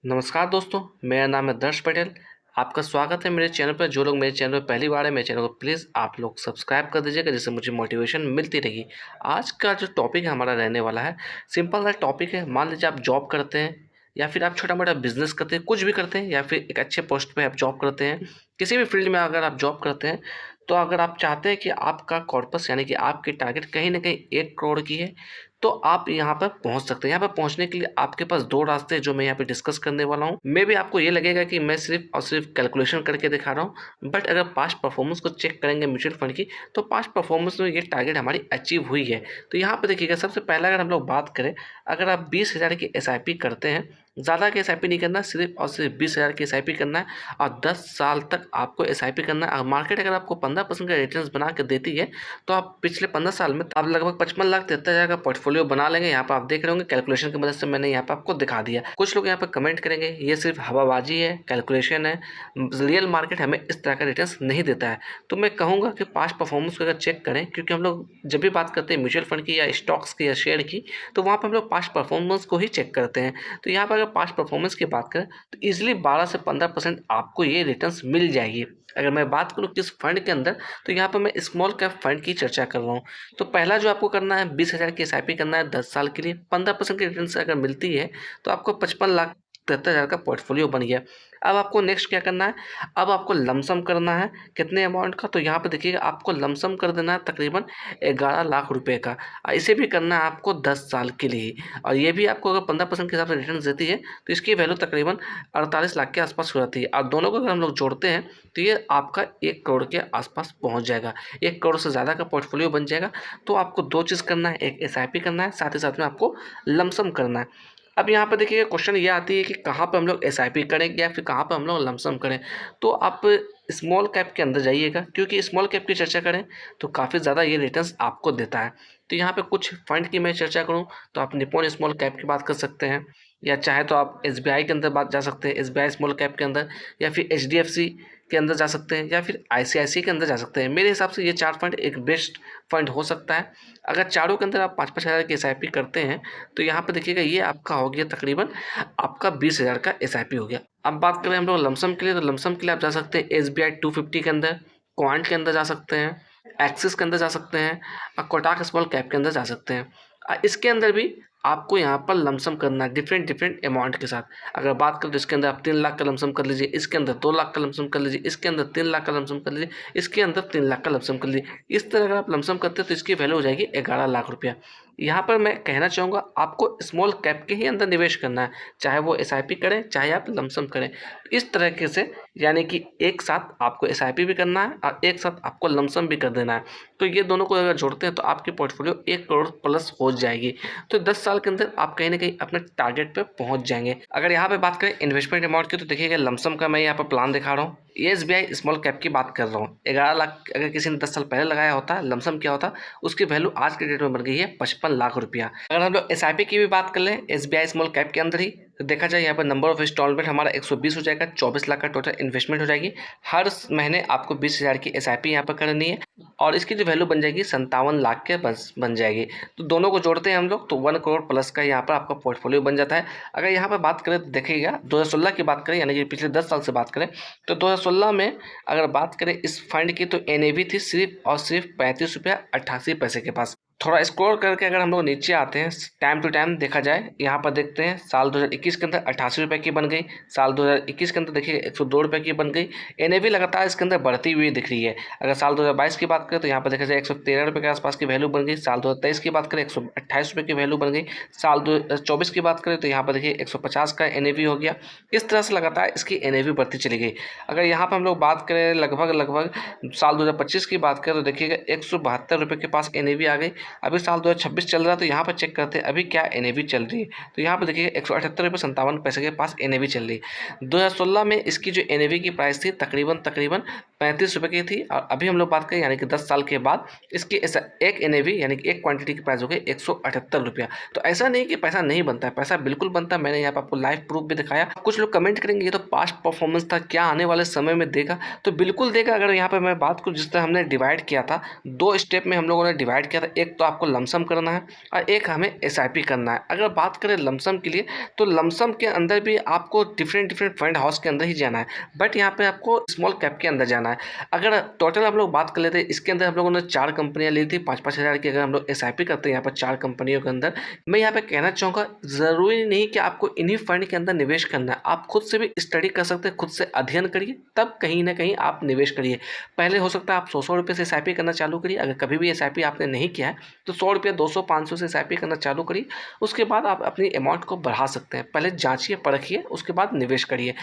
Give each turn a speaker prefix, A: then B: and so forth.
A: नमस्कार दोस्तों, मेरा नाम है दर्श पटेल। आपका स्वागत है मेरे चैनल पर। जो लोग मेरे चैनल पर पहली बार है, मेरे चैनल को प्लीज़ आप लोग सब्सक्राइब कर दीजिएगा, जिससे मुझे मोटिवेशन मिलती रहेगी। आज का जो टॉपिक हमारा रहने वाला है, सिंपल सा टॉपिक है। मान लीजिए आप जॉब करते हैं या फिर आप छोटा मोटा बिजनेस करते हैं, कुछ भी करते हैं, या फिर एक अच्छे पोस्ट पे आप जॉब करते हैं। किसी भी फील्ड में अगर आप जॉब करते हैं, तो अगर आप चाहते हैं कि आपका कॉर्पस यानी कि आपकी टारगेट कहीं ना कहीं 1 करोड़ की है, तो आप यहाँ पर पहुँच सकते हैं। यहाँ पर पहुँचने के लिए आपके पास 2 रास्ते हैं, जो मैं यहाँ पे डिस्कस करने वाला हूँ। मे बी आपको ये लगेगा कि मैं सिर्फ़ और सिर्फ़ कैलकुलेशन करके दिखा रहा हूँ, बट अगर पास्ट परफॉर्मेंस को चेक करेंगे म्यूचुअल फंड की, तो पास्ट परफॉर्मेंस में ये टारगेट हमारी अचीव हुई है। तो यहाँ पे देखिएगा, सबसे पहले अगर हम लोग बात करें, अगर आप 20,000 की एसआईपी करते हैं, ज़्यादा की एसआईपी नहीं करना, सिर्फ़ और सिर्फ 20,000 की एसआईपी करना है और 10 साल तक आपको एसआईपी करना है। और मार्केट अगर आपको 15% का रिटर्न्स बना के देती है, तो आप पिछले 15 साल में आप लगभग 55,73,000 का पोर्टफोलियो बना लेंगे। यहाँ पर आप देख रहे होंगे, कैलकुलेशन की मदद से मैंने यहाँ पे आपको दिखा दिया। कुछ लोग यहाँ पे कमेंट करेंगे ये सिर्फ हवाबाजी है, कैलकुलेशन है, रियल मार्केट हमें इस तरह का रिटर्न्स नहीं देता है। तो मैं कहूँगा कि पास्ट परफॉर्मेंस को अगर चेक करें, क्योंकि हम लोग जब भी बात करते हैं म्यूचुअल फंड की या स्टॉक्स की या शेयर की, तो वहाँ पर हम लोग पास्ट परफॉर्मेंस को ही चेक करते हैं। तो यहाँ पर अगर पास्ट परफॉर्मेंस की बात करें, तो ईजिली 12 से 15% आपको ये रिटर्न्स मिल जाएगी। अगर मैं बात करूँ किस फंड के अंदर, तो यहाँ पर मैं स्मॉल कैप फंड की चर्चा कर रहा हूँ। तो पहला जो आपको करना है, 20,000 की एसआईपी करना है 10 साल के लिए। 15% की रिटर्न अगर मिलती है, तो आपको 55,73,000 का पोर्टफोलियो बन गया। अब आपको नेक्स्ट क्या करना है, अब आपको लमसम करना है। कितने अमाउंट का, तो यहाँ पे देखिएगा, आपको लमसम कर देना है तकरीबन 11 लाख रुपए का। इसे भी करना है आपको 10 साल के लिए। और ये भी आपको अगर 15% के हिसाब से रिटर्न देती है, तो इसकी वैल्यू तकरीबन 48 लाख के आसपास हो जाती है। और दोनों को अगर हम लोग जोड़ते हैं, तो ये आपका 1 करोड़ के आसपास पहुँच जाएगा। 1 करोड़ से ज़्यादा का पोर्टफोलियो बन जाएगा। तो आपको 2 चीज़ करना है, एक एसआईपी करना है, साथ ही साथ में आपको लमसम करना है। अब यहाँ पर देखिए, क्वेश्चन ये आती है कि कहाँ पे हम लोग एसआईपी करें या फिर कहाँ पे हम लोग लमसम करें। तो आप स्मॉल कैप के अंदर जाइएगा, क्योंकि स्मॉल कैप की चर्चा करें तो काफ़ी ज़्यादा ये रिटर्न्स आपको देता है। तो यहाँ पे कुछ फंड की मैं चर्चा करूँ, तो आप निप्पॉन स्मॉल कैप की बात कर सकते हैं, या चाहे तो आप एसबीआई के अंदर बात जा सकते हैं, एसबीआई स्मॉल कैप के अंदर, या फिर एचडीएफसी के अंदर जा सकते हैं, या फिर आईसीआईसीआई के अंदर जा सकते हैं। मेरे हिसाब से ये 4 फंड एक बेस्ट फंड हो सकता है। अगर चारों के अंदर आप 5-5 हज़ार की एसआईपी करते हैं, तो यहाँ पे देखिएगा, ये आपका हो गया तकरीबन आपका 20,000 का एसआईपी हो गया। अब बात करें हम लोग लमसम के लिए, तो लमसम के लिए आप जा सकते हैं एसबीआई 250 के अंदर, क्वांट के अंदर जा सकते हैं, एक्सिस के अंदर जा सकते हैं, और कोटक स्मॉल कैप के अंदर जा सकते हैं। इसके अंदर भी आपको यहाँ पर लमसम करना है डिफरेंट डिफरेंट अमाउंट के साथ। अगर बात करें तो इसके अंदर आप 3 लाख का लमसम कर लीजिए, इसके अंदर 2 लाख का लमसम कर लीजिए, इसके अंदर 3 लाख का लमसम कर लीजिए, इसके अंदर 3 लाख का लमसम कर लीजिए। इस तरह अगर आप लमसम करते हैं, तो इसकी वैल्यू हो जाएगी 11 लाख रुपया। यहाँ पर मैं कहना चाहूँगा, आपको स्मॉल कैप के ही अंदर निवेश करना है, चाहे वो एसआईपी करें, चाहे आप लमसम करें। इस तरीके से, यानी कि एक साथ आपको एसआईपी भी करना है और एक साथ आपको लमसम भी कर देना है। तो ये दोनों को अगर जोड़ते हैं, तो आपकी पोर्टफोलियो 1 करोड़ प्लस हो जाएगी। तो 10 साल के अंदर आप कहीं न कहीं अपने टारगेट पे पहुँच जाएँगे। अगर यहाँ पे बात करें इन्वेस्टमेंट अमाउंट की, तो देखिएगा, लमसम का मैं यहाँ पर प्लान दिखा रहा हूँ। एसबीआई स्मॉल कैप की बात कर रहा हूँ। 11 लाख अगर किसी ने 10 साल पहले लगाया होता, लमसम क्या होता, उसकी वैल्यू आज के डेट में बन गई है 55 लाख रुपया। अगर हम लोग एसआईपी की भी बात कर लें एसबीआई स्मॉल कैप के अंदर ही, तो देखा जाए यहाँ पर नंबर ऑफ इंस्टॉलमेंट हमारा 120 हो जाएगा, 24 लाख का टोटल इन्वेस्टमेंट हो जाएगी। हर महीने आपको 20,000 की एसआईपी यहाँ पर करनी है, और इसकी जो वैल्यू बन जाएगी 57 लाख के बस बन जाएगी। तो दोनों को जोड़ते हैं हम लोग, तो 1 करोड़ प्लस का यहाँ पर आपका पोर्टफोलियो बन जाता है। अगर यहाँ पर बात करें, तो देखिएगा 2016 की बात करें, यानी कि पिछले 10 साल से बात करें, तो 2016 में अगर बात करें इस फंड की, तो एनएवी थी सिर्फ और सिर्फ 35 रुपया 88 पैसे के पास। थोड़ा स्क्रॉल करके अगर हम लोग नीचे आते हैं, टाइम टू टाइम देखा जाए, यहाँ पर देखते हैं साल 2021 के अंदर 88 रुपये की बन गई, साल 2021 के अंदर देखिए 102 रुपये की बन गई। एनएवी लगातार इसके अंदर बढ़ती हुई दिख रही है। अगर साल 2022 की बात करें, तो यहाँ पर देखा जाए 113 रुपये के आसपास की वैल्यू बन गई। साल 2023 की बात करें 128 रुपये की वैल्यू बन गई। साल 2024 की बात करें, तो यहाँ पर देखिए 150 का एनएवी हो गया। इस तरह से लगातार इसकी एनएवी बढ़ती चली गई। अगर यहाँ पर हम लोग बात करें लगभग साल 2025 की बात करें, तो देखिएगा 172 रुपये के पास एनएवी आ गई। अभी साल 2026 चल रहा है, तो यहाँ पर चेक करते हैं अभी क्या एनएवी चल रही है। तो यहाँ पर देखिए 178 रुपये 57 पैसे के पास एनएवी चल रही है। 2016 में इसकी जो एनएवी की प्राइस थी तकरीबन 35 रुपये की थी, और अभी हम लोग बात करें यानी कि 10 साल के बाद इसकी एक एनएवी यानी कि एक क्वांटिटी की प्राइस हो गई 178 रुपया। तो ऐसा नहीं कि पैसा नहीं बनता है, पैसा बिल्कुल बनता है। मैंने यहाँ पर आपको लाइव प्रूफ भी दिखाया। कुछ लोग कमेंट करेंगे ये तो पास्ट परफॉर्मेंस था, क्या आने वाले समय में देगा, तो बिल्कुल देगा। अगर यहाँ पर मैं बात करूँ, जिस तरह हमने डिवाइड किया था, 2 स्टेप में हम लोगों ने डिवाइड किया था। एक तो तो आपको लमसम करना है और एक हमें एसआईपी करना है। अगर बात करें लमसम के लिए तो लमसम के अंदर भी आपको डिफरेंट फंड हाउस के अंदर ही जाना है, बट यहाँ पे आपको स्मॉल कैप के अंदर जाना है। अगर टोटल हम लोग बात कर लेते हैं, इसके अंदर हम लोगों ने 4 कंपनियां ली थी 5-5 हज़ार की। अगर हम लोग एसआईपी करते हैं यहाँ पर 4 कंपनियों के अंदर, मैं यहाँ पे कहना चाहूँगा ज़रूरी नहीं कि आपको इन्हीं फंड के अंदर निवेश करना है। आप खुद से भी स्टडी कर सकते हैं, खुद से अध्ययन करिए, तब कहीं ना कहीं आप निवेश करिए। पहले हो सकता है आप 100 रुपये से एसआईपी करना चालू करिए। अगर कभी भी एसआईपी आपने नहीं किया है तो 100 रुपये 200 500 से एसआईपी करना चालू करिए। उसके बाद आप अपनी अमाउंट को बढ़ा सकते हैं। पहले जांचिए परखिए, उसके बाद निवेश करिए।